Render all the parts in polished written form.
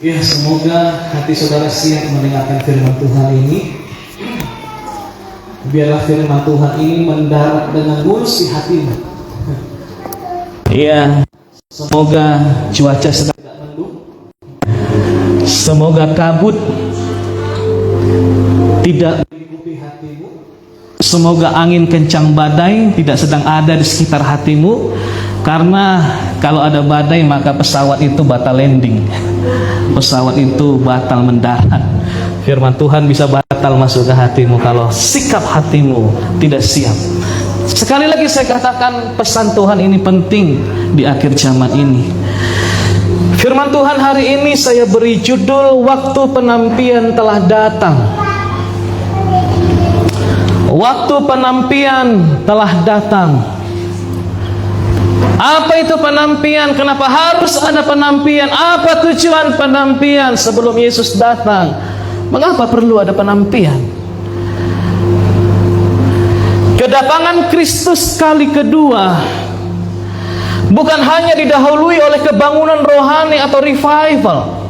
Ya, semoga hati saudara siap mendengarkan firman Tuhan ini. Biarlah firman Tuhan ini mendarat dengan mulus di hatimu. Ya, semoga cuaca sedang tidak mendung. Semoga kabut tidak meliputi hatimu. Semoga angin kencang badai tidak sedang ada di sekitar hatimu. Karena kalau ada badai maka pesawat itu batal landing. Pesawat itu batal mendarat. Firman Tuhan bisa batal masuk ke hatimu kalau sikap hatimu tidak siap. Sekali lagi saya katakan, pesan Tuhan ini penting di akhir zaman ini. Firman Tuhan hari ini saya beri judul, waktu penampian telah datang. Waktu penampian telah datang. Apa itu penampian? Kenapa harus ada penampian? Apa tujuan penampian sebelum Yesus datang? Mengapa perlu ada penampian? Kedatangan Kristus kali kedua bukan hanya didahului oleh kebangunan rohani atau revival.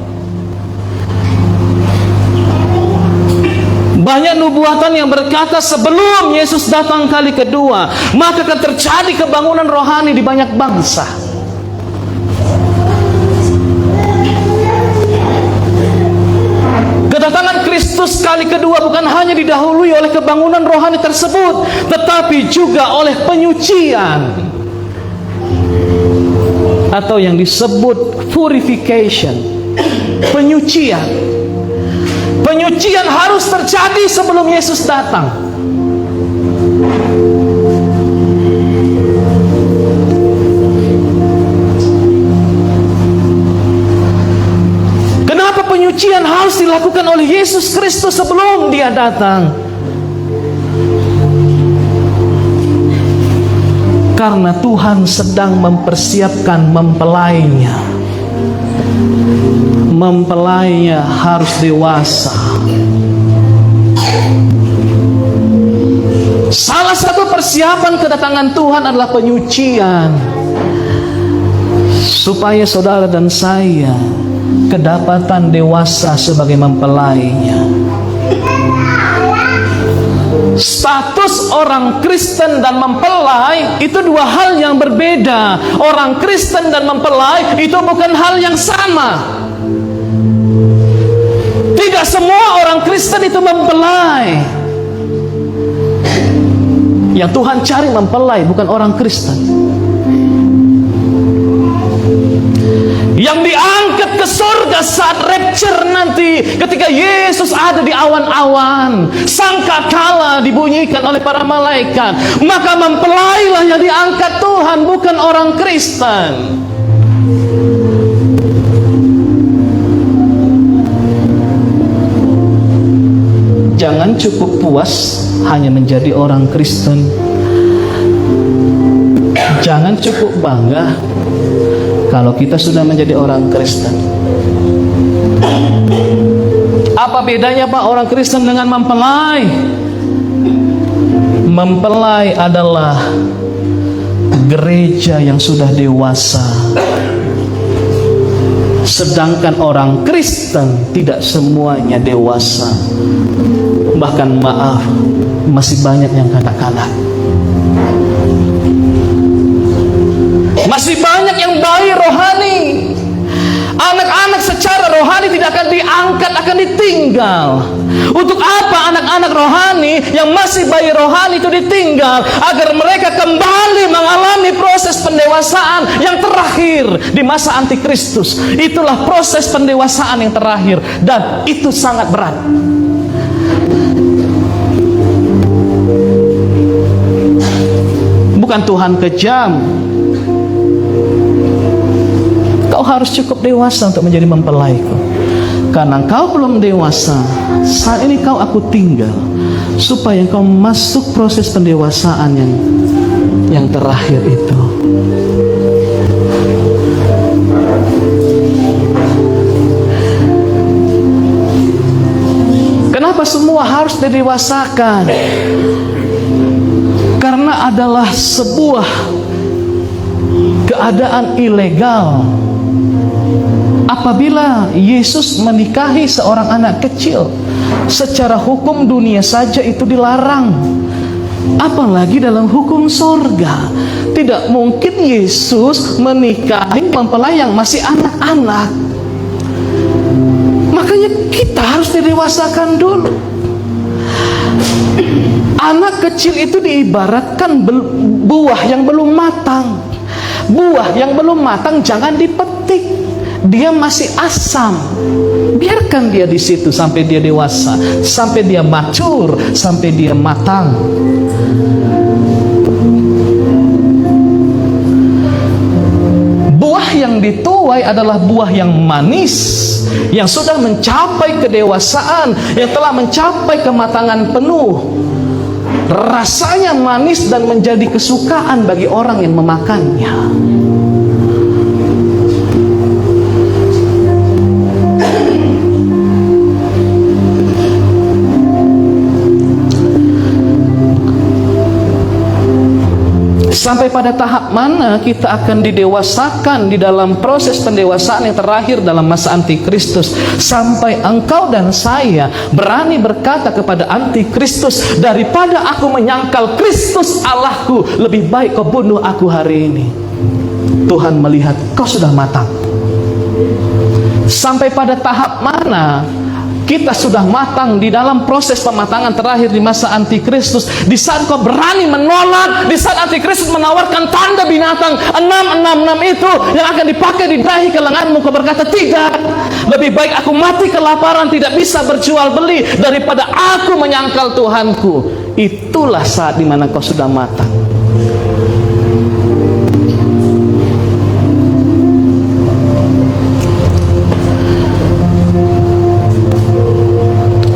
Banyak nubuatan yang berkata sebelum Yesus datang kali kedua, maka akan terjadi kebangunan rohani di banyak bangsa. Kedatangan Kristus kali kedua bukan hanya didahului oleh kebangunan rohani tersebut, tetapi juga oleh penyucian atau yang disebut purification. Penyucian. Penyucian harus terjadi sebelum Yesus datang. Kenapa penyucian harus dilakukan oleh Yesus Kristus sebelum Dia datang? Karena Tuhan sedang mempersiapkan mempelainya. Mempelainya harus dewasa. Salah satu persiapan kedatangan Tuhan adalah penyucian, supaya saudara dan saya kedapatan dewasa sebagai mempelainya. Status orang Kristen dan mempelai itu dua hal yang berbeda. Orang Kristen dan mempelai itu bukan hal yang sama. Tidak semua orang Kristen itu mempelai. Yang Tuhan cari mempelai bukan orang Kristen. Yang diangkat ke surga saat rapture nanti, ketika Yesus ada di awan-awan, sangkakala dibunyikan oleh para malaikat, maka mempelailah yang diangkat Tuhan, bukan orang Kristen. Jangan cukup puas hanya menjadi orang Kristen. Jangan cukup bangga kalau kita sudah menjadi orang Kristen. Apa bedanya Pak orang Kristen dengan mempelai? Mempelai adalah gereja yang sudah dewasa. Sedangkan orang Kristen tidak semuanya dewasa. Bahkan maaf, masih banyak yang kanak-kanak. Masih banyak yang bayi rohani. Anak-anak secara rohani tidak akan diangkat, akan ditinggal. Untuk apa anak-anak rohani yang masih bayi rohani itu ditinggal? Agar mereka kembali mengalami proses pendewasaan yang terakhir di masa antikristus. Itulah proses pendewasaan yang terakhir, dan itu sangat berat. Bukan Tuhan kejam. Kau harus cukup dewasa untuk menjadi mempelaiku. Karena kau belum dewasa, saat ini aku tinggal, supaya kau masuk proses pendewasaan yang terakhir itu. Kenapa semua harus didewasakan? Karena adalah sebuah keadaan ilegal Apabila Yesus menikahi seorang anak kecil, secara hukum dunia saja itu dilarang, apalagi dalam hukum sorga. Tidak mungkin Yesus menikahi mempelai yang masih anak-anak. Makanya kita harus didewasakan dulu. Anak kecil itu diibaratkan buah yang belum matang. Buah yang belum matang jangan dipetik. Dia masih asam. Biarkan dia di situ sampai dia dewasa, sampai dia mature, sampai dia matang. Buah yang dituai adalah buah yang manis, yang sudah mencapai kedewasaan, yang telah mencapai kematangan penuh. Rasanya manis dan menjadi kesukaan bagi orang yang memakannya. Sampai pada tahap mana kita akan didewasakan di dalam proses pendewasaan yang terakhir dalam masa antikristus, sampai engkau dan saya berani berkata kepada antikristus, daripada aku menyangkal Kristus Allahku, lebih baik kau bunuh aku hari ini. Tuhan melihat kau sudah matang. Sampai pada tahap mana kita sudah matang di dalam proses pematangan terakhir di masa antikristus, di saat kau berani menolak, di saat antikristus menawarkan tanda binatang 666 itu yang akan dipakai di dahi ke lenganmu, kau berkata tidak, lebih baik aku mati kelaparan, tidak bisa berjual beli, daripada aku menyangkal Tuhanku. Itulah saat dimana kau sudah matang.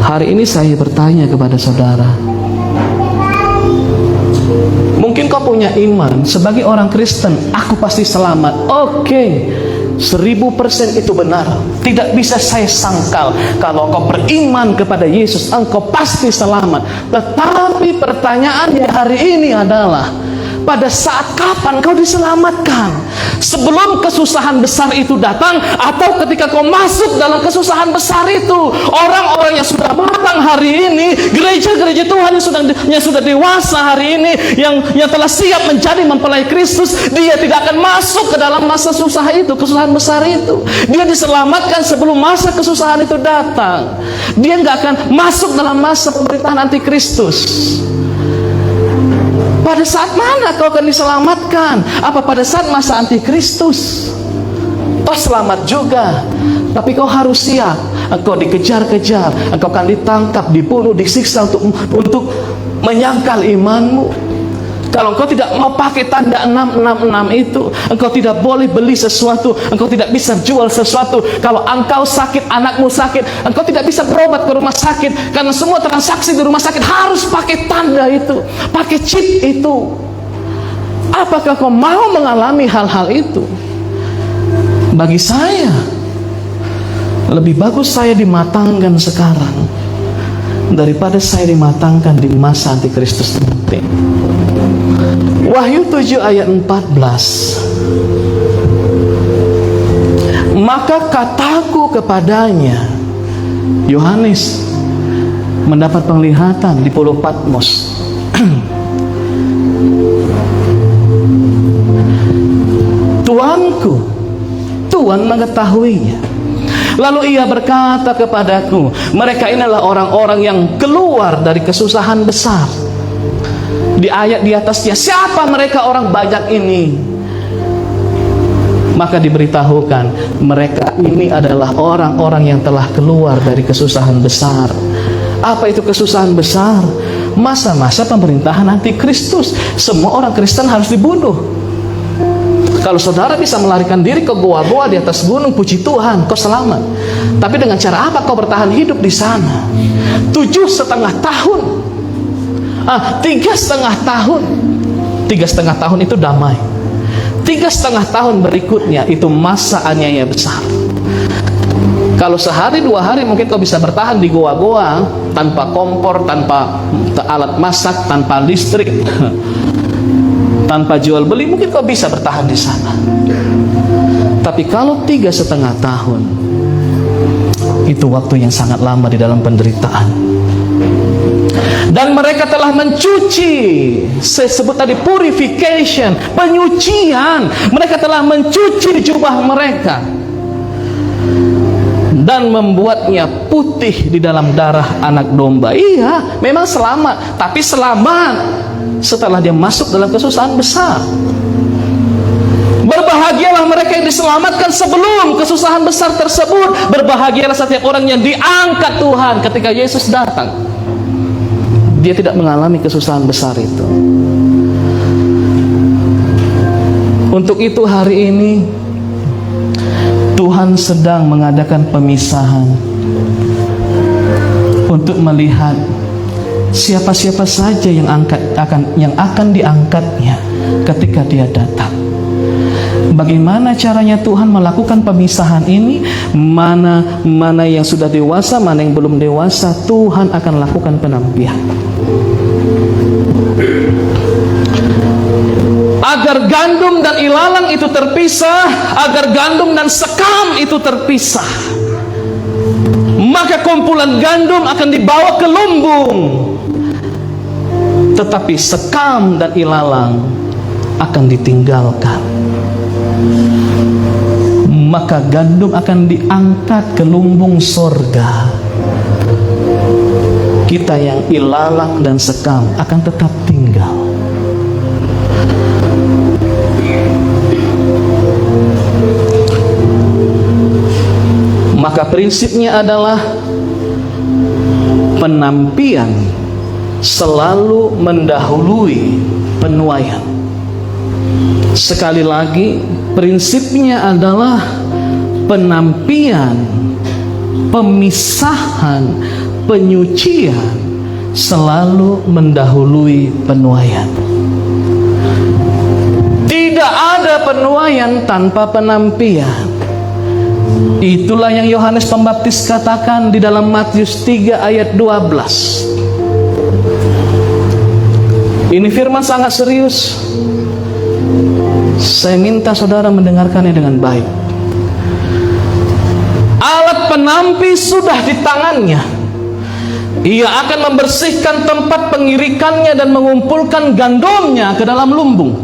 Hari ini saya bertanya kepada saudara, mungkin kau punya iman sebagai orang Kristen, aku pasti selamat. Oke, 1000% itu benar, tidak bisa saya sangkal. Kalau kau beriman kepada Yesus, engkau pasti selamat. Tetapi pertanyaannya hari ini adalah, pada saat kapan kau diselamatkan? Sebelum kesusahan besar itu datang, atau ketika kau masuk dalam kesusahan besar itu? Orang-orang yang sudah matang hari ini, gereja-gereja Tuhan yang sudah dewasa hari ini, yang telah siap menjadi mempelai Kristus, dia tidak akan masuk ke dalam masa susah itu, kesusahan besar itu. Dia diselamatkan sebelum masa kesusahan itu datang. Dia nggak akan masuk dalam masa pemerintahan antikristus. Pada saat mana kau akan diselamatkan? Apa pada saat masa antikristus? Kau selamat juga, tapi kau harus siap. Engkau dikejar-kejar, engkau akan ditangkap, dibunuh, disiksa untuk menyangkal imanmu. Kalau engkau tidak mau pakai tanda 666 itu, engkau tidak boleh beli sesuatu, engkau tidak bisa jual sesuatu. Kalau engkau sakit, anakmu sakit, engkau tidak bisa berobat ke rumah sakit, karena semua transaksi di rumah sakit harus pakai tanda itu, pakai chip itu. Apakah kau mau mengalami hal-hal itu? Bagi saya, lebih bagus saya dimatangkan sekarang daripada saya dimatangkan di masa antikristus nanti. Wahyu 7 ayat 14. Maka kataku kepadanya, Yohanes mendapat penglihatan di Pulau Patmos. Tuanku, Tuhan mengetahuinya. Lalu ia berkata kepadaku, mereka inilah orang-orang yang keluar dari kesusahan besar. Di ayat di atasnya, siapa mereka orang banyak ini? Maka diberitahukan, mereka ini adalah orang-orang yang telah keluar dari kesusahan besar. Apa itu kesusahan besar? Masa-masa pemerintahan antikristus. Semua orang Kristen harus dibunuh. Kalau saudara bisa melarikan diri ke goa-goa di atas gunung, puji Tuhan, kau selamat. Tapi dengan cara apa kau bertahan hidup di sana? 7,5 tahun. 3,5 tahun. 3,5 tahun itu damai. 3,5 tahun berikutnya itu masa aniaya besar. Kalau sehari 2 hari mungkin kau bisa bertahan di goa-goa tanpa kompor, tanpa alat masak, tanpa listrik, tanpa jual beli, mungkin kau bisa bertahan di sana. Tapi kalau 3,5 tahun, itu waktu yang sangat lama di dalam penderitaan. Dan mereka telah mencuci, saya sebut tadi purification, penyucian. Mereka telah mencuci jubah mereka dan membuatnya putih di dalam darah anak domba. Iya, memang selamat, tapi selamat setelah dia masuk dalam kesusahan besar. Berbahagialah mereka yang diselamatkan sebelum kesusahan besar tersebut. Berbahagialah setiap orang yang diangkat Tuhan ketika Yesus datang. Dia tidak mengalami kesusahan besar itu. Untuk itu hari ini Tuhan sedang mengadakan pemisahan untuk melihat siapa-siapa saja yang akan diangkatnya ketika dia datang. Bagaimana caranya Tuhan melakukan pemisahan ini? Mana yang sudah dewasa, mana yang belum dewasa, Tuhan akan lakukan penampian. Agar gandum dan ilalang itu terpisah, agar gandum dan sekam itu terpisah. Maka kumpulan gandum akan dibawa ke lumbung, tetapi sekam dan ilalang akan ditinggalkan. Maka gandum akan diangkat ke lumbung sorga. Kita yang ilalang dan sekam akan tetap tinggal. Maka prinsipnya adalah penampian selalu mendahului penuaian. Sekali lagi, prinsipnya adalah penampian, pemisahan, penyucian selalu mendahului penuaian. Tidak ada penuaian tanpa penampian. Itulah yang Yohanes Pembaptis katakan di dalam Matius 3 ayat 12. Ini firman sangat serius. Saya minta saudara mendengarkannya dengan baik. Alat penampi sudah di tangannya. Ia akan membersihkan tempat pengirikannya dan mengumpulkan gandumnya ke dalam lumbung.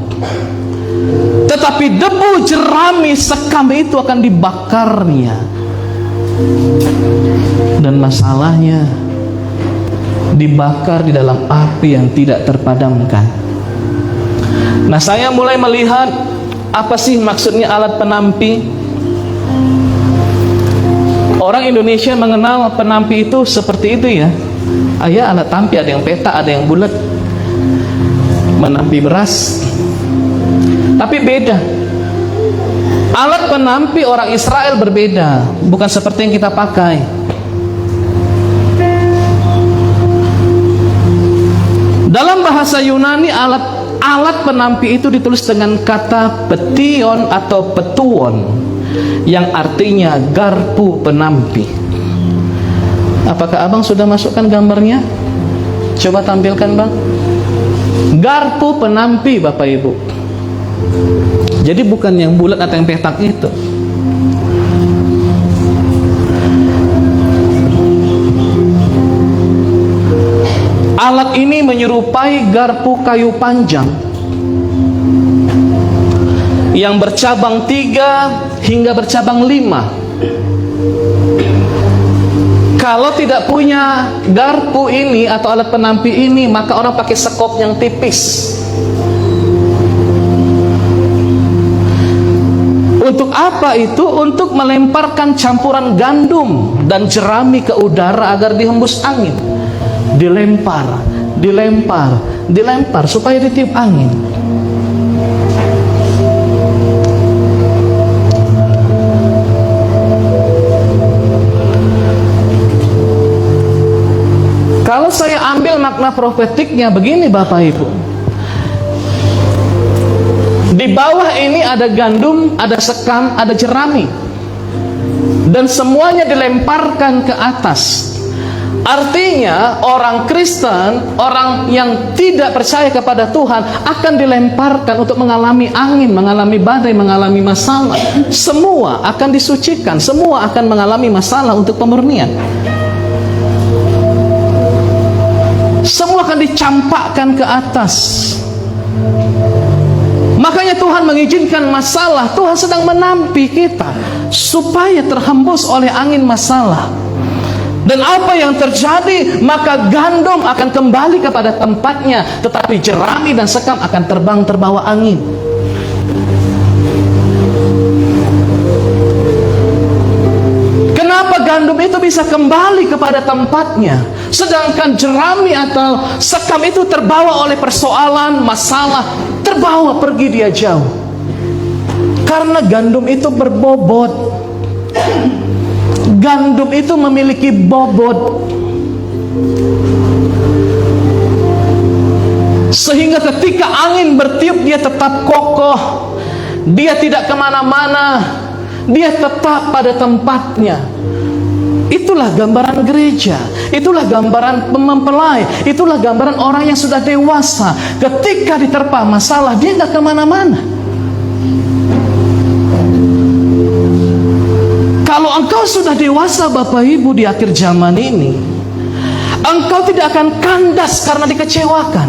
Tetapi debu, jerami, sekam itu akan dibakarnya. Dan masalahnya, dibakar di dalam api yang tidak terpadamkan. Nah, saya mulai melihat apa sih maksudnya alat penampi. Orang Indonesia mengenal penampi itu seperti itu ya. Ayah, alat tampi ada yang petak, ada yang bulat. Menampi beras. Tapi beda. Alat penampi orang Israel berbeda, bukan seperti yang kita pakai. Dalam bahasa Yunani, alat penampi itu ditulis dengan kata petion atau petuon, yang artinya garpu penampi. Apakah abang sudah masukkan gambarnya? Coba tampilkan bang. Garpu penampi, Bapak Ibu. Jadi bukan yang bulat atau yang petak itu. Alat ini menyerupai garpu kayu panjang yang bercabang 3 hingga bercabang 5. Kalau tidak punya garpu ini atau alat penampi ini, maka orang pakai sekop yang tipis. Untuk apa itu? Untuk melemparkan campuran gandum dan jerami ke udara agar dihembus angin. Dilempar, dilempar, dilempar supaya ditiup angin. Kalau saya ambil makna profetiknya begini Bapak Ibu. Di bawah ini ada gandum, ada sekam, ada jerami. Dan semuanya dilemparkan ke atas. Artinya orang Kristen, orang yang tidak percaya kepada Tuhan akan dilemparkan untuk mengalami angin, mengalami badai, mengalami masalah. Semua akan disucikan, semua akan mengalami masalah untuk pemurnian. Semua akan dicampakkan ke atas. Makanya Tuhan mengizinkan masalah. Tuhan sedang menampi kita supaya terhembus oleh angin masalah. Dan apa yang terjadi? Maka gandum akan kembali kepada tempatnya, tetapi jerami dan sekam akan terbang terbawa angin. Kenapa gandum itu bisa kembali kepada tempatnya, sedangkan jerami atau sekam itu terbawa oleh persoalan, masalah, terbawa pergi dia jauh? Karena gandum itu berbobot. Gandum itu memiliki bobot, sehingga ketika angin bertiup dia tetap kokoh, dia tidak kemana-mana, dia tetap pada tempatnya. Itulah gambaran gereja, itulah gambaran mempelai, itulah gambaran orang yang sudah dewasa. Ketika diterpa masalah, dia tidak kemana-mana. Kalau engkau sudah dewasa Bapak Ibu di akhir zaman ini, engkau tidak akan kandas karena dikecewakan.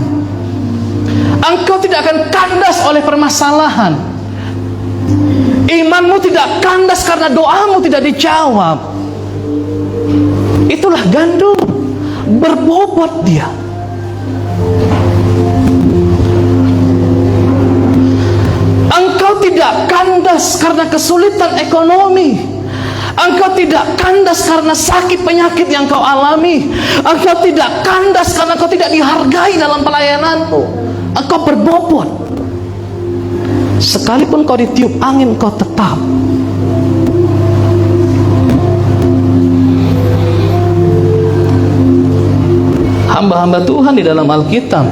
Engkau tidak akan kandas oleh permasalahan. Imanmu tidak kandas karena doamu tidak dijawab. Itulah gandum, berbobot dia. Engkau tidak kandas karena kesulitan ekonomi. Engkau tidak kandas karena sakit penyakit yang kau alami. Engkau tidak kandas karena kau tidak dihargai dalam pelayananmu. Engkau berbobot. Sekalipun kau ditiup angin, kau tetap. Hamba-hamba Tuhan di dalam Alkitab,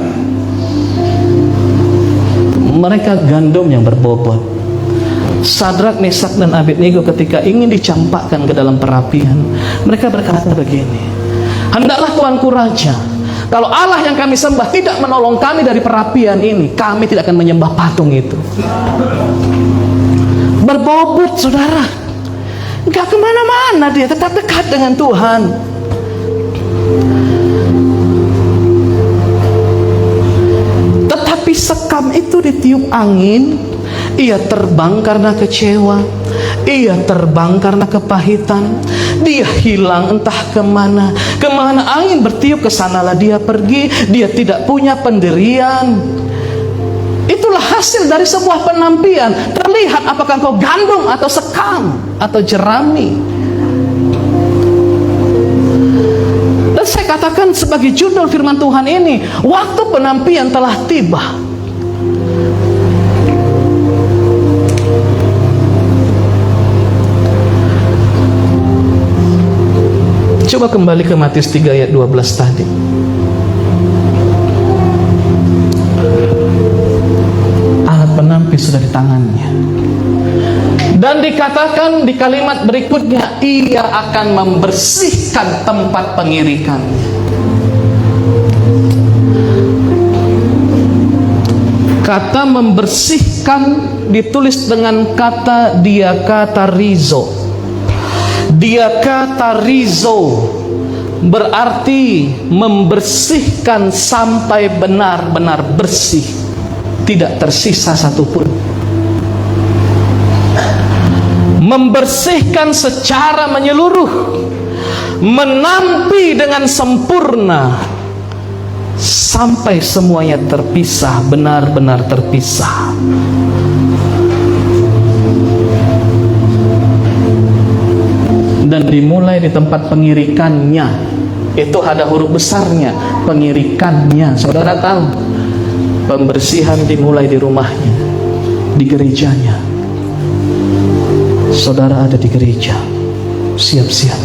mereka gandum yang berbobot. Sadrak, Mesak, dan Abednego ketika ingin dicampakkan ke dalam perapian, mereka berkata begini, hendaklah Tuanku Raja, kalau Allah yang kami sembah tidak menolong kami dari perapian ini, kami tidak akan menyembah patung itu. Berbobot, saudara. Gak kemana-mana dia, tetap dekat dengan Tuhan. Tetapi sekam itu ditiup angin, ia terbang karena kecewa, ia terbang karena kepahitan, dia hilang entah kemana. Kemana angin bertiup, kesanalah dia pergi. Dia tidak punya pendirian. Itulah hasil dari sebuah penampian. Terlihat apakah kau gandum atau sekam atau jerami. Dan saya katakan sebagai judul firman Tuhan ini, waktu penampian telah tiba. Coba kembali ke Matius 3 ayat 12 tadi. Alat penampi sudah di tangannya. Dan dikatakan di kalimat berikutnya, ia akan membersihkan tempat pengirikannya. Kata membersihkan ditulis dengan kata diakatarizo. Diakatarizo berarti membersihkan sampai benar-benar bersih, tidak tersisa satupun. Membersihkan secara menyeluruh, menampi dengan sempurna sampai semuanya terpisah, benar-benar terpisah. Dan dimulai di tempat pengirikannya. Itu ada huruf besarnya, pengirikannya. Saudara tahu, pembersihan dimulai di rumahnya, di gerejanya. Saudara ada di gereja, siap-siap.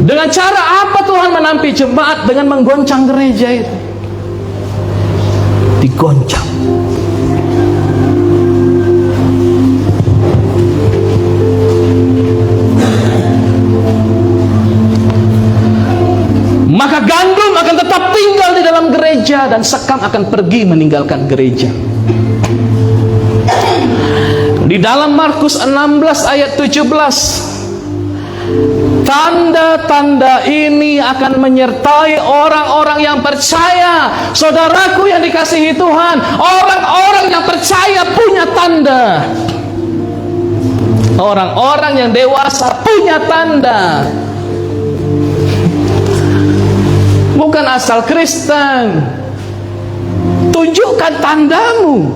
Dengan cara apa Tuhan menampi jemaat? Dengan menggoncang gereja itu. Digoncang. bekerja dan sekam akan pergi meninggalkan gereja. Di dalam Markus 16 ayat 17, tanda-tanda ini akan menyertai orang-orang yang percaya. Saudaraku yang dikasihi Tuhan, orang-orang yang percaya punya tanda. Orang-orang yang dewasa punya tanda. Bukan asal Kristen. Tunjukkan tandamu.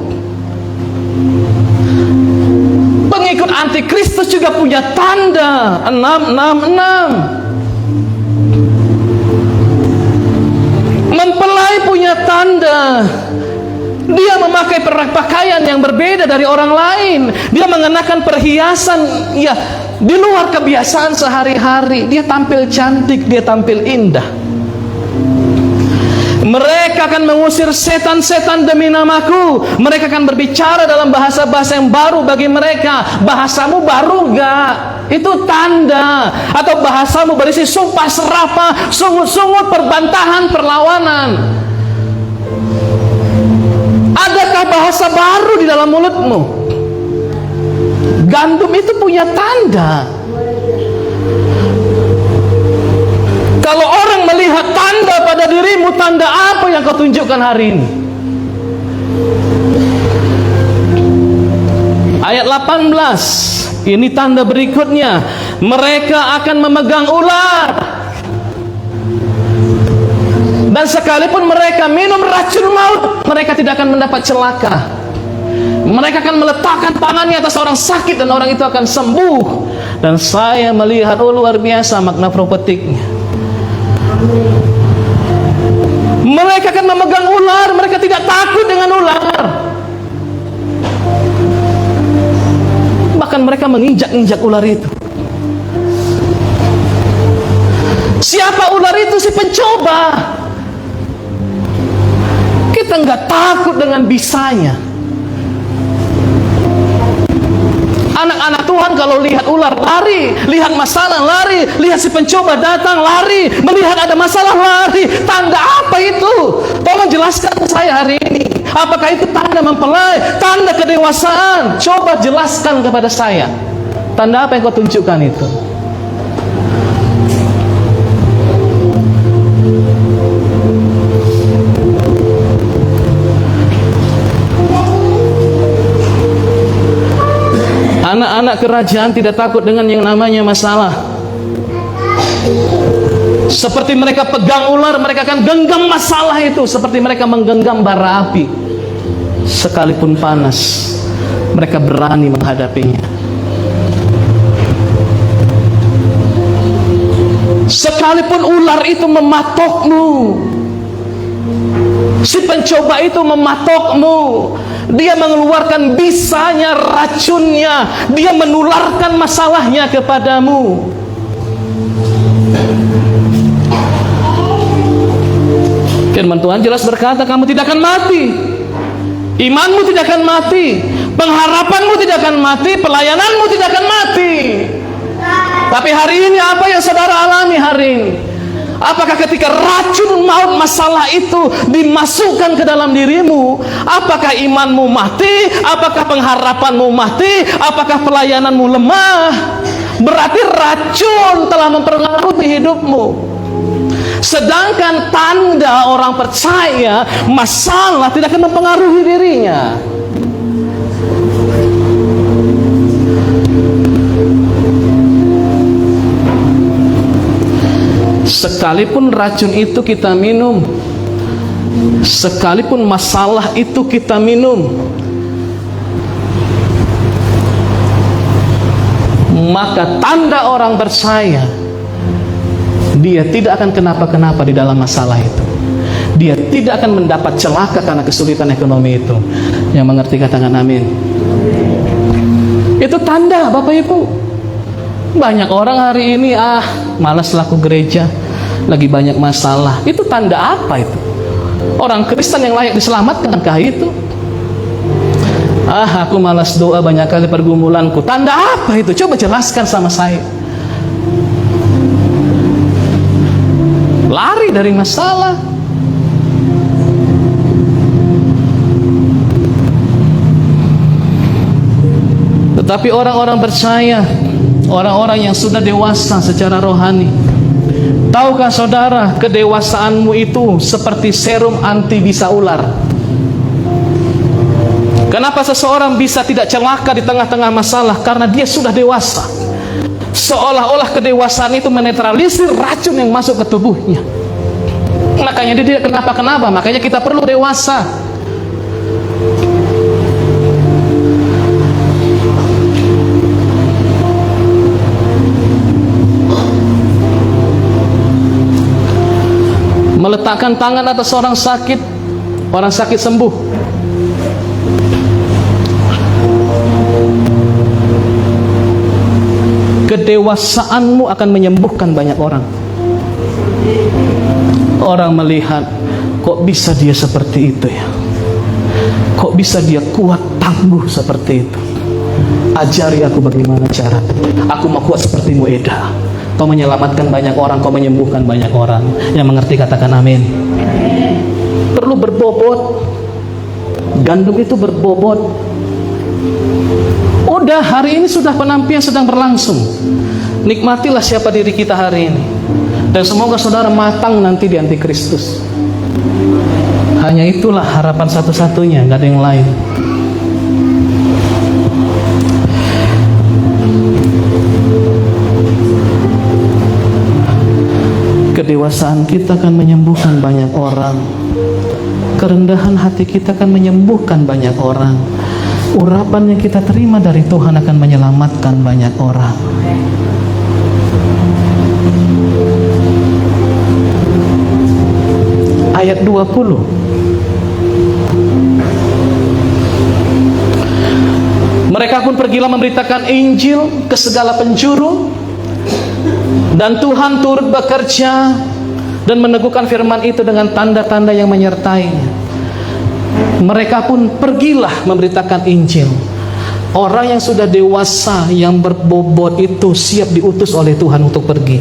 Pengikut antikristus juga punya tanda. 666. Mempelai punya tanda. Dia memakai pakaian yang berbeda dari orang lain. Dia mengenakan perhiasan ya di luar kebiasaan sehari-hari. Dia tampil cantik, dia tampil indah. Mereka akan mengusir setan-setan demi namaku. Mereka akan berbicara dalam bahasa-bahasa yang baru bagi mereka. Bahasamu baru enggak? Itu tanda. Atau bahasamu berisi sumpah serapah, sungut-sungut, perbantahan, perlawanan. Adakah bahasa baru di dalam mulutmu? Gandum itu punya tanda. Kalau orang melihat tanda pada dirimu, tanda apa yang kau tunjukkan hari ini? Ayat 18, ini tanda berikutnya. Mereka akan memegang ular. Dan sekalipun mereka minum racun maut, mereka tidak akan mendapat celaka. Mereka akan meletakkan tangannya atas orang sakit dan orang itu akan sembuh. Dan saya melihat, luar biasa makna profetiknya. Mereka akan memegang ular. Mereka tidak takut dengan ular. Bahkan mereka menginjak-injak ular itu. Siapa ular itu? Si pencoba. Kita nggak takut dengan bisanya. Anak-anak Tuhan kalau lihat ular lari, lihat masalah lari, lihat si pencoba datang lari, melihat ada masalah lari. Tanda apa itu? Tolong jelaskan saya hari ini. Apakah itu tanda mempelai, tanda kedewasaan? Coba jelaskan kepada saya. Tanda apa yang kau tunjukkan itu? Anak-anak kerajaan tidak takut dengan yang namanya masalah. Seperti mereka pegang ular, mereka akan genggam masalah itu. Seperti mereka menggenggam bara api. Sekalipun panas, mereka berani menghadapinya. Sekalipun ular itu mematokmu, si pencoba itu mematokmu, dia mengeluarkan bisanya, racunnya, dia menularkan masalahnya kepadamu. Firman Tuhan jelas berkata, kamu tidak akan mati. Imanmu tidak akan mati. Pengharapanmu tidak akan mati. Pelayananmu tidak akan mati. Tapi hari ini apa yang saudara alami hari ini? Apakah ketika racun maut masalah itu dimasukkan ke dalam dirimu, apakah imanmu mati? Apakah pengharapanmu mati? Apakah pelayananmu lemah? Berarti racun telah mempengaruhi hidupmu. Sedangkan tanda orang percaya, masalah tidak akan mempengaruhi dirinya. Sekalipun racun itu kita minum, sekalipun masalah itu kita minum, maka tanda orang percaya, dia tidak akan kenapa-kenapa di dalam masalah itu. Dia tidak akan mendapat celaka karena kesulitan ekonomi itu. Yang mengerti katakan amin. Itu tanda, Bapak Ibu. Banyak orang hari ini malas laku gereja, lagi banyak masalah. Itu tanda apa itu? Orang Kristen yang layak diselamatkankah itu? Aku malas doa, banyak kali pergumulanku. Tanda apa itu? Coba jelaskan sama saya. Lari dari masalah. Tapi orang-orang percaya, orang-orang yang sudah dewasa secara rohani, tahukah saudara, kedewasaanmu itu seperti serum anti bisa ular. Kenapa seseorang bisa tidak celaka di tengah-tengah masalah? Karena dia sudah dewasa. Seolah-olah kedewasaan itu menetralisir racun yang masuk ke tubuhnya. Makanya dia tidak kenapa-kenapa. Makanya kita perlu dewasa. Meletakkan tangan atas orang sakit sembuh. Kedewasaanmu akan menyembuhkan banyak orang. Orang melihat, kok bisa dia seperti itu ya? Kok bisa dia kuat tangguh seperti itu? Ajari aku bagaimana cara. Aku mau kuat sepertimu, Eda. Kau menyelamatkan banyak orang, kau menyembuhkan banyak orang. Yang mengerti katakan amin. Perlu berbobot. Gandum itu berbobot. Udah, hari ini sudah penampian sedang berlangsung. Nikmatilah siapa diri kita hari ini. Dan semoga saudara matang nanti di Antikristus. Hanya itulah harapan satu-satunya, gak ada yang lain. Kedewasaan kita akan menyembuhkan banyak orang. Kerendahan hati kita akan menyembuhkan banyak orang. Urapan yang kita terima dari Tuhan akan menyelamatkan banyak orang. Ayat 20. Mereka pun pergilah memberitakan Injil ke segala penjuru, dan Tuhan turut bekerja dan meneguhkan firman itu dengan tanda-tanda yang menyertainya. Mereka pun pergilah memberitakan Injil. Orang yang sudah dewasa, yang berbobot itu siap diutus oleh Tuhan untuk pergi.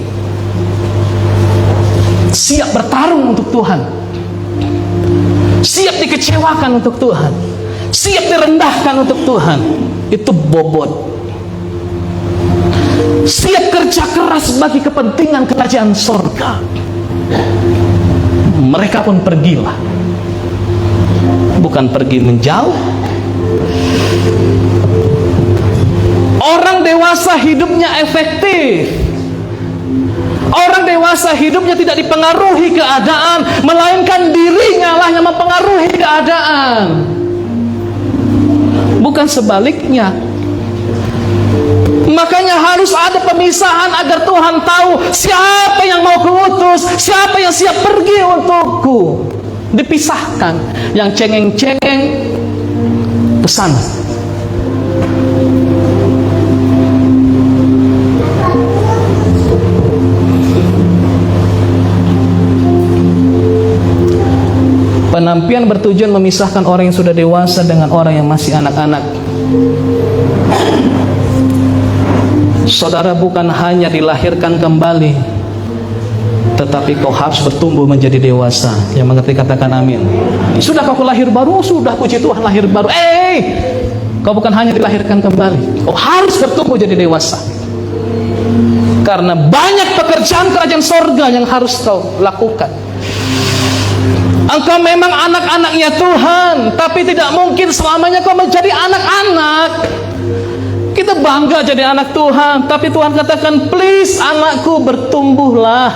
Siap bertarung untuk Tuhan. Siap dikecewakan untuk Tuhan. Siap direndahkan untuk Tuhan. Itu bobot. Siap kerja keras bagi kepentingan kerajaan sorga. Mereka pun pergilah. Bukan pergi menjauh. Orang dewasa hidupnya efektif. Orang dewasa hidupnya tidak dipengaruhi keadaan, melainkan dirinya lah yang mempengaruhi keadaan. Bukan sebaliknya. Makanya harus ada pemisahan agar Tuhan tahu siapa yang mau kuutus, siapa yang siap pergi untukku. Dipisahkan. Yang cengeng-cengeng pesan. Penampian bertujuan memisahkan orang yang sudah dewasa dengan orang yang masih anak-anak. Saudara bukan hanya dilahirkan kembali, tetapi kau harus bertumbuh menjadi dewasa. Yang mengerti katakan amin. Sudah kau lahir baru? Sudah, puji Tuhan lahir baru. Kau bukan hanya dilahirkan kembali, kau harus bertumbuh jadi dewasa. Karena banyak pekerjaan kerajaan sorga yang harus kau lakukan. Engkau memang anak-anaknya Tuhan, tapi tidak mungkin selamanya kau menjadi anak-anak. Kita bangga jadi anak Tuhan, tapi Tuhan katakan, please anakku, bertumbuhlah.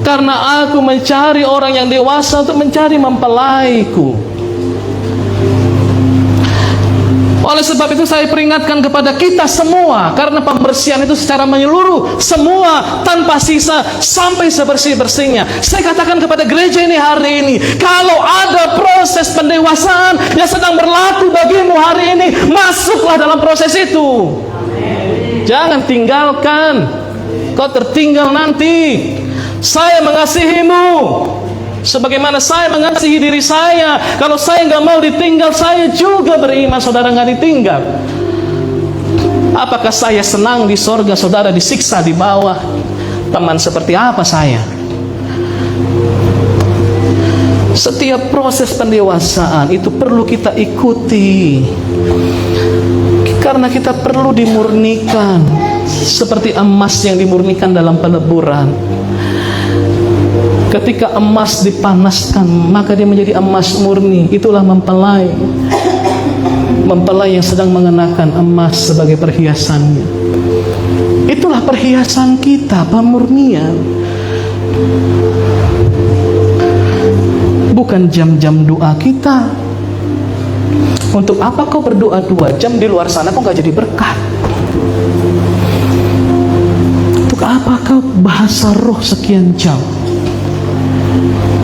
Karena aku mencari orang yang dewasa untuk mencari mempelaiku. Oleh sebab itu saya peringatkan kepada kita semua, karena pembersihan itu secara menyeluruh, semua tanpa sisa sampai sebersih-bersihnya. Saya katakan kepada gereja ini hari ini, kalau ada proses pendewasaan yang sedang berlaku bagimu hari ini, masuklah dalam proses itu. Jangan tinggalkan, kau tertinggal nanti. Saya mengasihimu sebagaimana saya mengasihi diri saya. Kalau saya nggak mau ditinggal, saya juga beriman saudara nggak ditinggal. Apakah saya senang di sorga, saudara disiksa di bawah? Teman seperti apa saya? Setiap proses pendewasaan itu perlu kita ikuti. Karena kita perlu dimurnikan seperti emas yang dimurnikan dalam peleburan. Ketika emas dipanaskan, maka dia menjadi emas murni. Itulah mempelai. Mempelai yang sedang mengenakan emas sebagai perhiasannya. Itulah perhiasan kita, pemurnian. Bukan jam-jam doa kita. Untuk apa kau berdoa 2 jam di luar sana kok gak jadi berkat? Untuk apa kau bahasa roh sekian jam?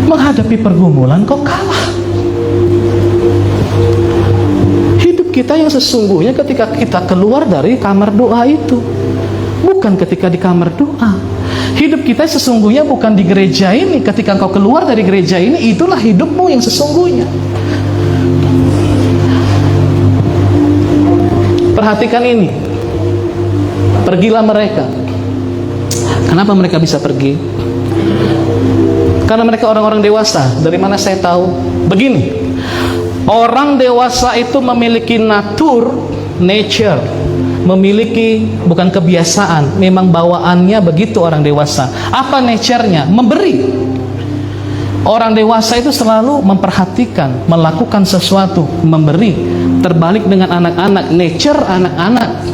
Menghadapi pergumulan kau kalah. Hidup kita yang sesungguhnya ketika kita keluar dari kamar doa itu, bukan ketika di kamar doa. Hidup kita sesungguhnya bukan di gereja ini. Ketika engkau keluar dari gereja ini, itulah hidupmu yang sesungguhnya. Perhatikan ini. Pergilah mereka. Kenapa mereka bisa pergi? Karena mereka orang-orang dewasa. Dari mana saya tahu? Begini, orang dewasa itu memiliki nature, memiliki bukan kebiasaan, memang bawaannya begitu orang dewasa. Apa nature-nya? Memberi. Orang dewasa itu selalu memperhatikan, melakukan sesuatu, memberi. Terbalik dengan anak-anak, nature anak-anak,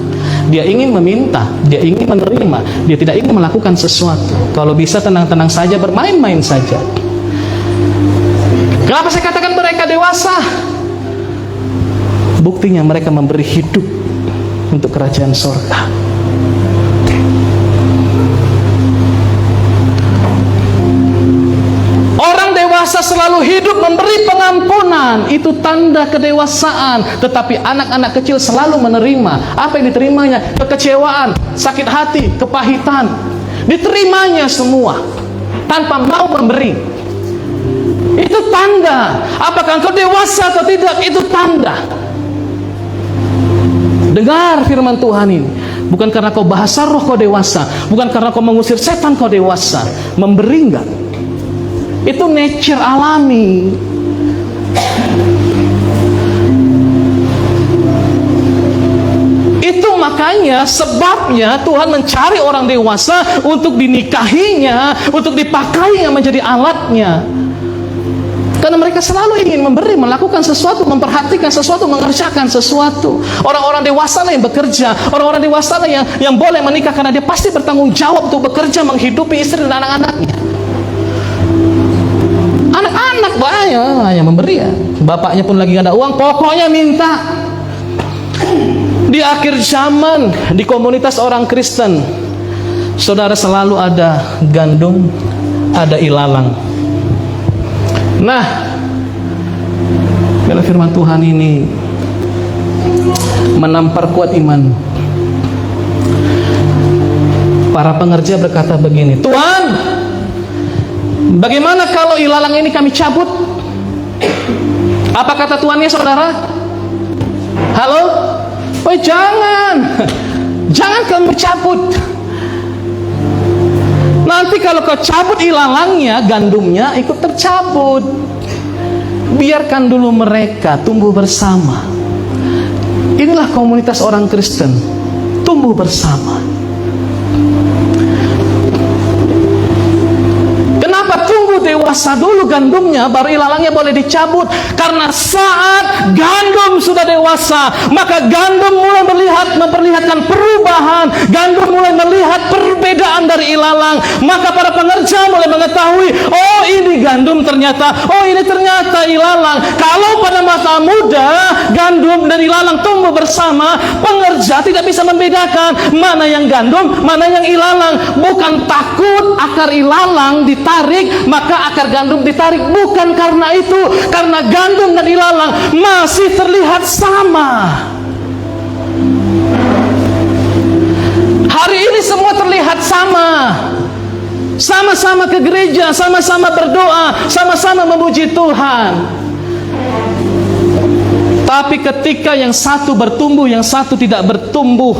dia ingin meminta, dia ingin menerima, dia tidak ingin melakukan sesuatu. Kalau bisa tenang-tenang saja, bermain-main saja. Kenapa saya katakan mereka dewasa? Buktinya mereka memberi hidup untuk kerajaan surga. Orang dewasa selalu hidup memberi pengampunan. Itu tanda kedewasaan. Tetapi anak-anak kecil selalu menerima. Apa yang diterimanya? Kekecewaan, sakit hati, kepahitan. Diterimanya semua tanpa mau memberi. Itu tanda. Apakah engkau dewasa atau tidak? Itu tanda. Dengar firman Tuhan ini. Bukan karena kau bahasa roh kau dewasa, bukan karena kau mengusir setan kau dewasa. Memberi enggak? Itu nature alami. Itu makanya sebabnya Tuhan mencari orang dewasa untuk dinikahinya, untuk dipakainya menjadi alatnya. Karena mereka selalu ingin memberi, melakukan sesuatu, memperhatikan sesuatu, mengerjakan sesuatu. Orang-orang dewasa lah yang bekerja, orang-orang dewasa lah yang boleh menikah karena dia pasti bertanggung jawab untuk bekerja, menghidupi istri dan anak-anaknya. Anak-anak banyak yang memberi ya. Bapaknya pun lagi gak ada uang, pokoknya minta. Di akhir zaman, di komunitas orang Kristen, saudara, selalu ada gandum, ada ilalang. Nah, bila firman Tuhan ini menampar kuat iman. Para pengerja berkata begini, Tuhan, bagaimana kalau ilalang ini kami cabut? Apa kata Tuhannya, saudara? Halo? Oh, jangan. Jangan kamu cabut. Nanti kalau kau cabut ilalangnya, gandumnya ikut tercabut. Biarkan dulu mereka tumbuh bersama. Inilah komunitas orang Kristen, tumbuh bersama. Kenapa tunggu dewasa dulu gandumnya, baru ilalangnya boleh dicabut? Karena saat gandum sudah dewasa, maka gandum mulai memperlihatkan perubahan. Gandum mulai melihat perbedaan dari ilalang. Maka para pengerja mulai mengetahui, oh ini gandum ternyata, oh ini ternyata ilalang. Kalau pada masa muda gandum dan ilalang tumbuh bersama, pengerja tidak bisa membedakan mana yang gandum, mana yang ilalang. Bukan takut akar ilalang ditarik, maka akar gandum ditarik. Bukan karena itu, karena gandum dan ilalang masih terlihat sama. Hari ini semua terlihat sama. Sama-sama ke gereja, sama-sama berdoa, sama-sama memuji Tuhan. Tapi ketika yang satu bertumbuh, yang satu tidak bertumbuh,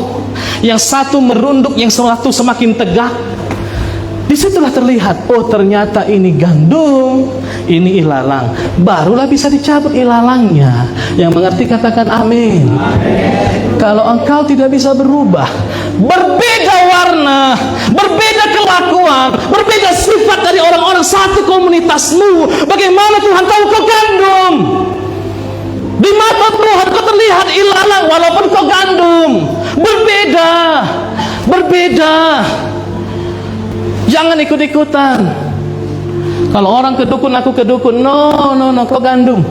yang satu merunduk, yang satu semakin tegak, Disitulah terlihat, oh ternyata ini gandum, ini ilalang. Barulah bisa dicabut ilalangnya. Yang mengerti katakan amin. Kalau engkau tidak bisa berubah, berbeda warna, berbeda kelakuan, berbeda sifat dari orang-orang satu komunitasmu, bagaimana Tuhan tahu kau gandum? Di mata Tuhan kau terlihat ilalang walaupun kau gandum. Berbeda, berbeda. Jangan ikut-ikutan. Kalau orang ke dukun, aku ke dukun. No, kau gandum.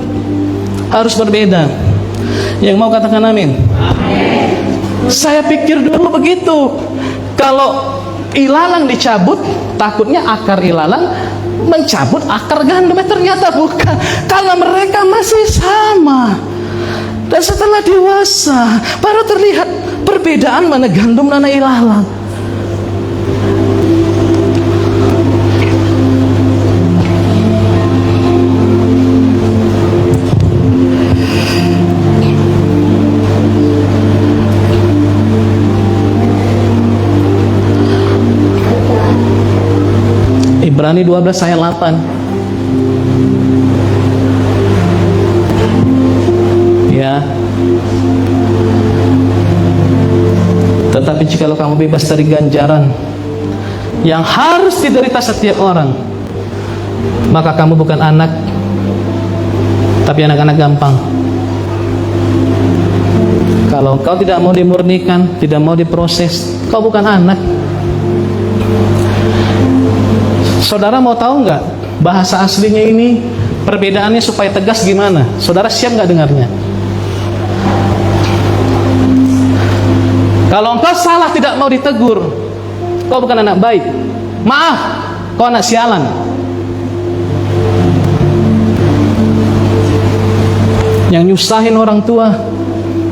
Harus berbeda. Yang mau katakan amin? Amin. Saya pikir dulu begitu. Kalau ilalang dicabut, takutnya akar ilalang mencabut akar gandum. Ternyata bukan. Karena mereka masih sama. Dan setelah dewasa, baru terlihat perbedaan mana gandum, mana ilalang. Ibrani 12 ayat 8. Ya. Tetapi jikalau kamu bebas dari ganjaran yang harus diderita setiap orang, maka kamu bukan anak, tapi anak-anak gampang. Kalau kau tidak mau dimurnikan, tidak mau diproses, kau bukan anak. Saudara mau tahu nggak bahasa aslinya ini perbedaannya supaya tegas gimana? Saudara siap nggak dengarnya? Kalau engkau salah tidak mau ditegur, kau bukan anak baik. Maaf, kau anak sialan. Yang nyusahin orang tua,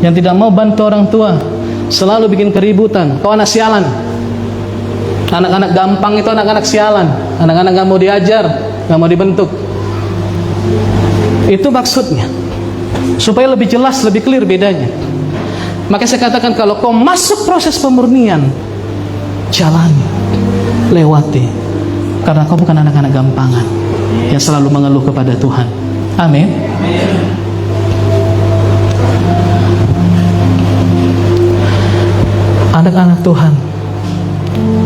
yang tidak mau bantu orang tua, selalu bikin keributan, kau anak sialan. Anak-anak gampang itu anak-anak sialan. Anak-anak gak mau diajar, gak mau dibentuk. Itu maksudnya, supaya lebih jelas, lebih clear bedanya. Maka saya katakan, kalau kau masuk proses pemurnian, jalani, lewati. Karena kau bukan anak-anak gampangan yang selalu mengeluh kepada Tuhan. Amin. Anak-anak Tuhan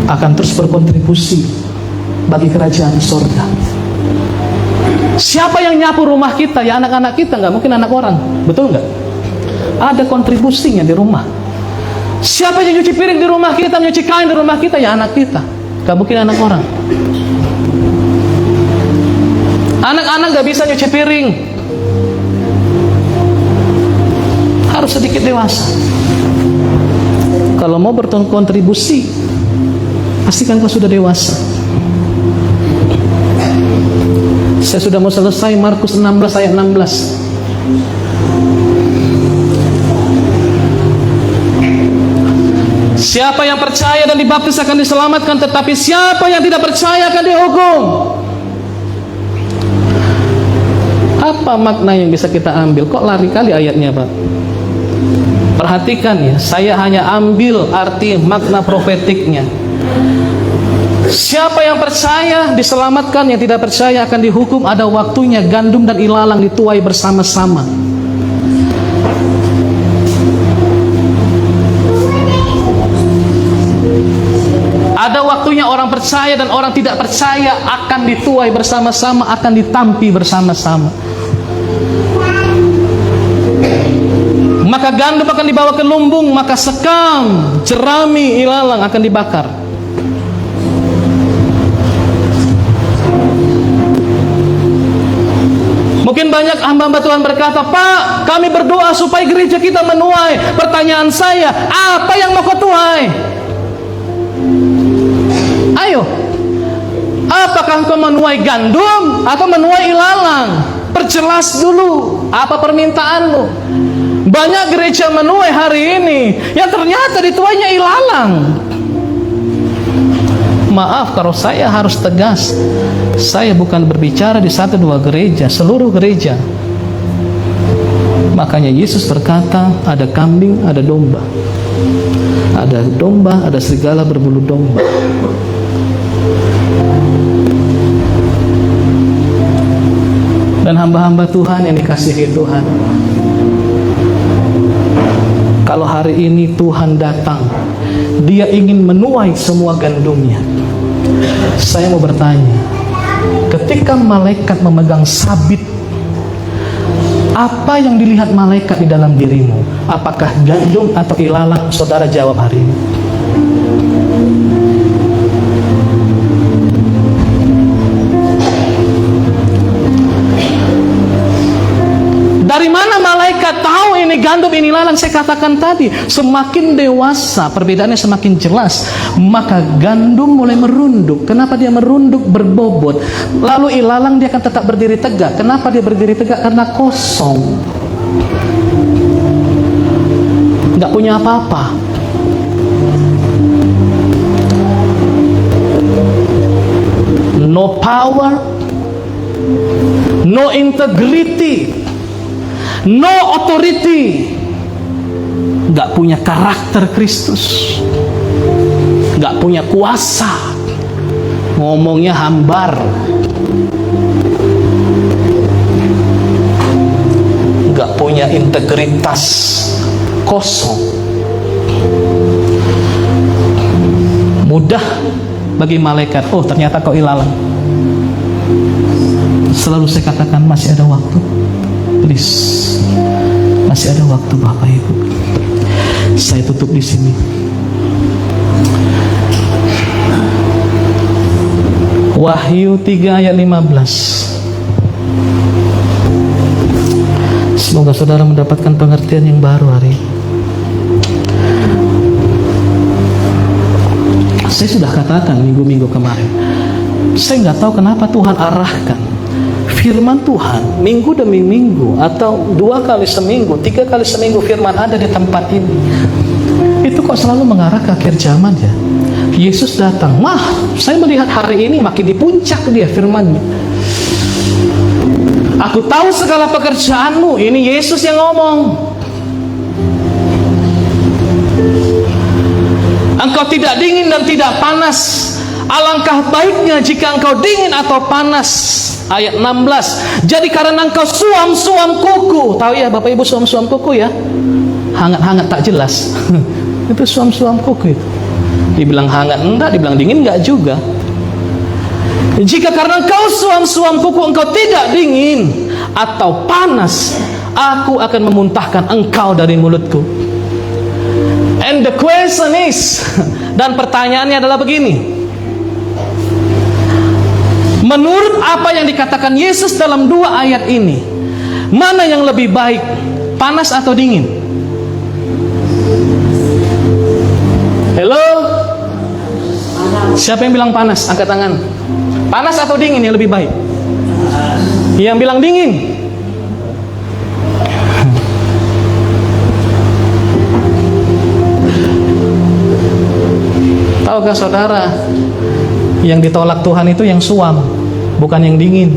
akan terus berkontribusi bagi kerajaan sorga. Siapa yang nyapu rumah kita? Ya anak-anak kita, nggak mungkin anak orang. Betul nggak? Ada kontribusinya di rumah. Siapa yang nyuci piring di rumah kita, nyuci kain di rumah kita? Ya anak kita, nggak mungkin anak orang. Anak-anak nggak bisa nyuci piring, harus sedikit dewasa. Kalau mau berkontribusi, pastikan kau sudah dewasa. Saya sudah mau selesai. Markus 16 ayat 16. Siapa yang percaya dan dibaptis akan diselamatkan, tetapi siapa yang tidak percaya akan dihukum. Apa makna yang bisa kita ambil? Kok lari kali ayatnya, Pak? Perhatikan ya, saya hanya ambil arti makna profetiknya. Siapa yang percaya diselamatkan, yang tidak percaya akan dihukum. Ada waktunya gandum dan ilalang dituai bersama-sama. Ada waktunya orang percaya dan orang tidak percaya akan dituai bersama-sama, akan ditampi bersama-sama. Maka gandum akan dibawa ke lumbung, maka sekam, jerami, ilalang akan dibakar. Mungkin banyak hamba-hamba Tuhan berkata, Pak, kami berdoa supaya gereja kita menuai. Pertanyaan saya, apa yang mau kau tuai? Ayo, apakah kau menuai gandum atau menuai ilalang? Perjelas dulu, apa permintaanmu? Banyak gereja menuai hari ini yang ternyata dituainya ilalang. Maaf kalau saya harus tegas, saya bukan berbicara di 1-2 gereja, seluruh gereja. Makanya Yesus berkata, ada kambing, ada domba. Ada domba, ada serigala berbulu domba. Dan hamba-hamba Tuhan yang dikasihi Tuhan, kalau hari ini Tuhan datang, Dia ingin menuai semua gandumnya. Saya mau bertanya, ketika malaikat memegang sabit, apa yang dilihat malaikat di dalam dirimu? Apakah gandum atau ilalang? Saudara jawab hari ini. Dari mana malaikat tahu ini gandum, ini ilalang? Saya katakan tadi, semakin dewasa, perbedaannya semakin jelas, maka gandum mulai merunduk. Kenapa dia merunduk? Berbobot. Lalu ilalang dia akan tetap berdiri tegak. Kenapa dia berdiri tegak? Karena kosong, nggak punya apa-apa. No power, no integrity, no authority, gak punya karakter Kristus, gak punya kuasa, ngomongnya hambar, gak punya integritas, kosong. Mudah bagi malaikat, oh ternyata kau ilalang. Selalu saya katakan, masih ada waktu, please, masih ada waktu Bapak Ibu. Saya tutup di sini. Wahyu 3 ayat 15. Semoga saudara mendapatkan pengertian yang baru hari ini. Saya sudah katakan minggu-minggu kemarin, saya nggak tahu kenapa Tuhan arahkan firman Tuhan minggu demi minggu, atau 2 kali seminggu, 3 kali seminggu firman ada di tempat ini. Itu kok selalu mengarah ke akhir zaman ya. Yesus datang. Saya melihat hari ini makin di puncak dia firmannya. Aku tahu segala pekerjaanmu. Ini Yesus yang ngomong. Engkau tidak dingin dan tidak panas. Alangkah baiknya jika engkau dingin atau panas. Ayat 16. Jadi karena engkau suam-suam kuku. Tahu ya Bapak Ibu suam-suam kuku ya? Hangat-hangat tak jelas. Itu suam-suam kuku itu. Dibilang hangat enggak, dibilang dingin enggak juga. Jika karena engkau suam-suam kuku, engkau tidak dingin atau panas, aku akan memuntahkan engkau dari mulutku. And the question is, dan pertanyaannya adalah begini, menurut apa yang dikatakan Yesus dalam 2 ayat ini, mana yang lebih baik, panas atau dingin? Hello? Siapa yang bilang panas? Angkat tangan. Panas atau dingin yang lebih baik? Yang bilang dingin. Tahukah saudara, yang ditolak Tuhan itu yang suam, bukan yang dingin.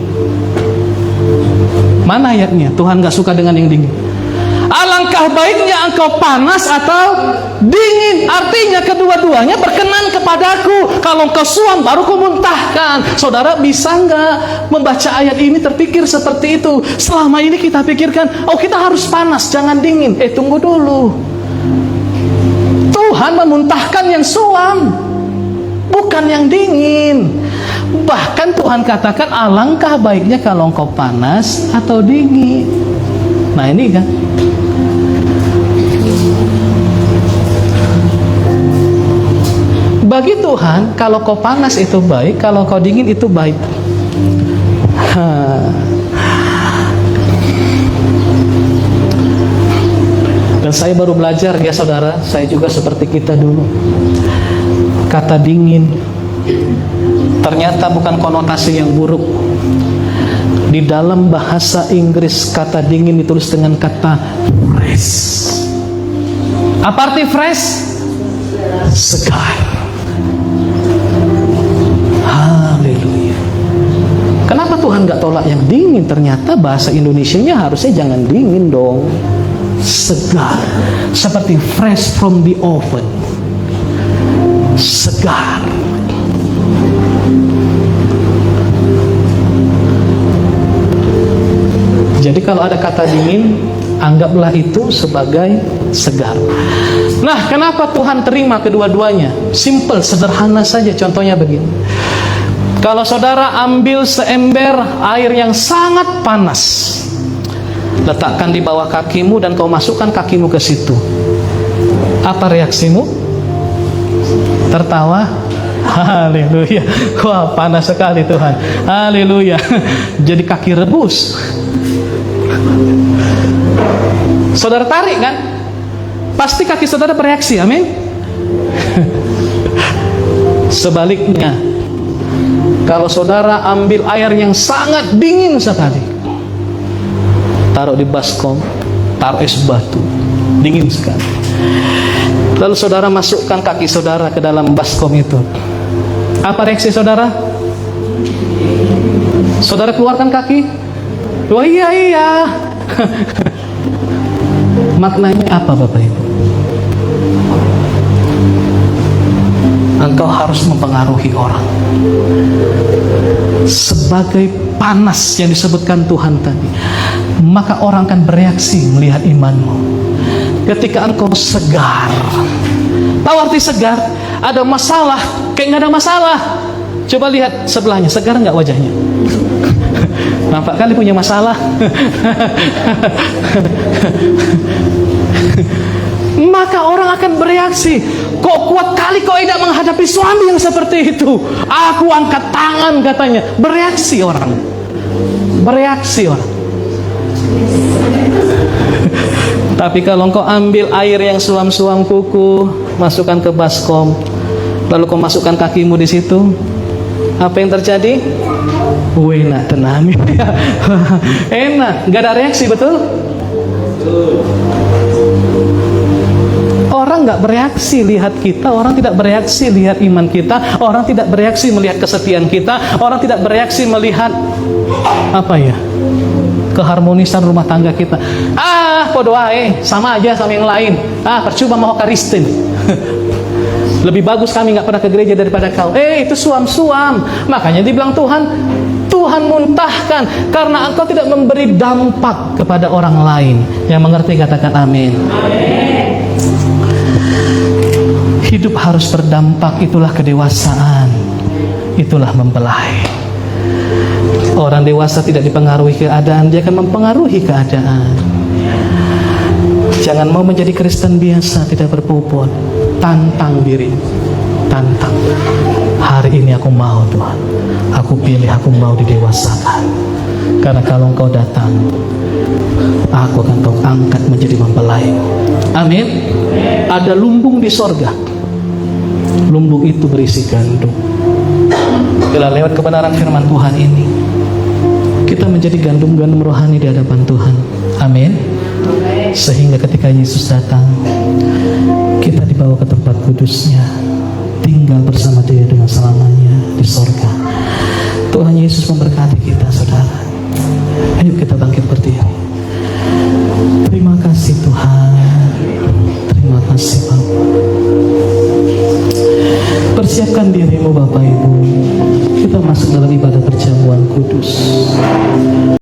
Mana ayatnya? Tuhan gak suka dengan yang dingin. Alangkah baiknya engkau panas atau dingin. Artinya kedua-duanya berkenan kepadaku. Kalau engkau suam baru ku muntahkan. Saudara bisa nggak membaca ayat ini terpikir seperti itu? Selama ini kita pikirkan, oh kita harus panas, jangan dingin. Tunggu dulu. Tuhan memuntahkan yang suam, bukan yang dingin. Bahkan Tuhan katakan alangkah baiknya kalau engkau panas atau dingin. Nah ini kan, bagi Tuhan kalau kau panas itu baik, kalau kau dingin itu baik. Dan saya baru belajar ya saudara, saya juga seperti kita dulu. Kata dingin ternyata bukan konotasi yang buruk. Di dalam bahasa Inggris kata dingin ditulis dengan kata fresh. Apa arti fresh? Segar. Haleluya. Kenapa Tuhan gak tolak yang dingin? Ternyata bahasa Indonesianya harusnya jangan dingin dong, segar. Seperti fresh from the oven. Segar. Jadi kalau ada kata dingin, anggaplah itu sebagai segar. Nah, kenapa Tuhan terima kedua-duanya? Simple, sederhana saja. Contohnya begini. Kalau saudara ambil seember air yang sangat panas, letakkan di bawah kakimu dan kau masukkan kakimu ke situ. Apa reaksimu? Tertawa? Haleluya. Wah, panas sekali Tuhan. Haleluya. Jadi kaki rebus. Saudara tarik kan? Pasti kaki saudara bereaksi, amin. Sebaliknya, kalau saudara ambil air yang sangat dingin sekali, taruh di baskom, taruh es batu, dingin sekali, lalu saudara masukkan kaki saudara ke dalam baskom itu, apa reaksi saudara? Saudara keluarkan kaki? Wah, iya. Maknanya apa Bapak Ibu? Engkau harus mempengaruhi orang. Sebagai panas yang disebutkan Tuhan tadi, maka orang akan bereaksi melihat imanmu. Ketika engkau segar, tahu arti segar? Ada masalah, kayak nggak ada masalah. Coba lihat sebelahnya, segar nggak wajahnya? Nampak kali punya masalah. Maka orang akan bereaksi. Kok kuat kali kau tidak menghadapi suami yang seperti itu? Aku angkat tangan katanya. Bereaksi orang. Tapi kalau kau ambil air yang suam-suam kuku, masukkan ke baskom, lalu kau masukkan kakimu di situ, apa yang terjadi? Enak tenang. Enak, nggak ada reaksi, betul? Orang nggak bereaksi lihat kita, orang tidak bereaksi lihat iman kita, orang tidak bereaksi melihat kesetiaan kita, orang tidak bereaksi melihat keharmonisan rumah tangga kita. Podo ae, sama aja sama yang lain. Percuma mau Kristen. Lebih bagus kami nggak pernah ke gereja daripada kau. Itu suam-suam. Makanya dibilang Tuhan muntahkan karena engkau tidak memberi dampak kepada orang lain. Yang mengerti katakan amin. Hidup harus berdampak, itulah kedewasaan. Itulah mempelai. Orang dewasa tidak dipengaruhi keadaan, dia akan mempengaruhi keadaan. Jangan mau menjadi Kristen biasa, tidak berbobot. Tantang diri, tantang. Hari ini aku mau Tuhan, aku pilih, aku mau didewasakan. Karena kalau engkau datang, aku akan kau angkat menjadi mempelai. Amin. Ada lumbung di sorga. Lumbung itu berisi gandum. Bila lewat kebenaran firman Tuhan ini, kita menjadi gandum-gandum rohani di hadapan Tuhan. Amin. Sehingga ketika Yesus datang, kita dibawa ke tempat kudusnya, tinggal bersama Dia dengan selamanya di sorga. Tuhan Yesus memberkati kita, saudara. Ayo kita bangkit berdiri. Terima kasih Tuhan. Terima kasih Bapak. Persiapkan dirimu Bapak Ibu. Kita masuk dalam ibadah perjamuan kudus.